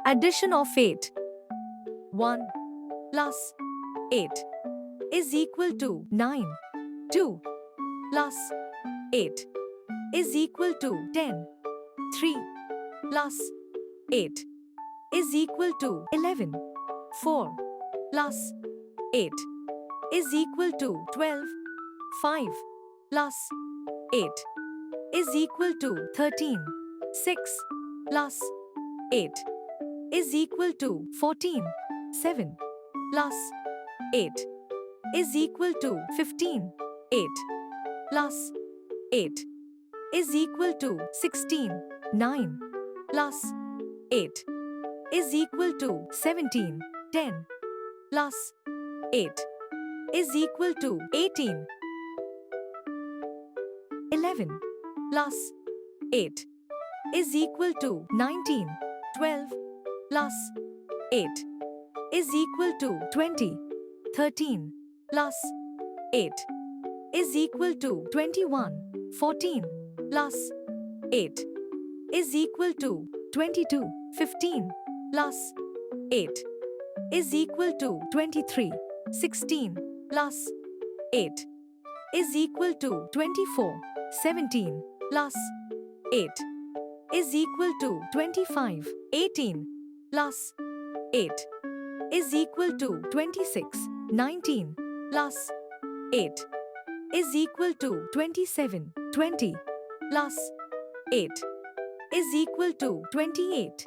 Addition of 8. 1 plus 8 is equal to 9. 2 plus 8 is equal to 10. 3 plus 8 is equal to 11. 4 plus 8 is equal to 12. 5 plus 8 is equal to 13. 6 plus 8 is equal to 14. 7 plus 8 is equal to 15. 8 plus 8 is equal to 16. 9 plus 8 is equal to 17. 10 plus 8 is equal to 18. 11 plus 8 is equal to 19. 12 plus 8 is equal to 20. 13 plus 8 is equal to 21. 14 plus 8 is equal to 22. 15 plus 8 is equal to 23. 16 plus 8 is equal to 24. 17 plus 8 is equal to 25. 18 plus 8 is equal to 26. 19 plus 8 is equal to 27. 20 plus 8 is equal to 28.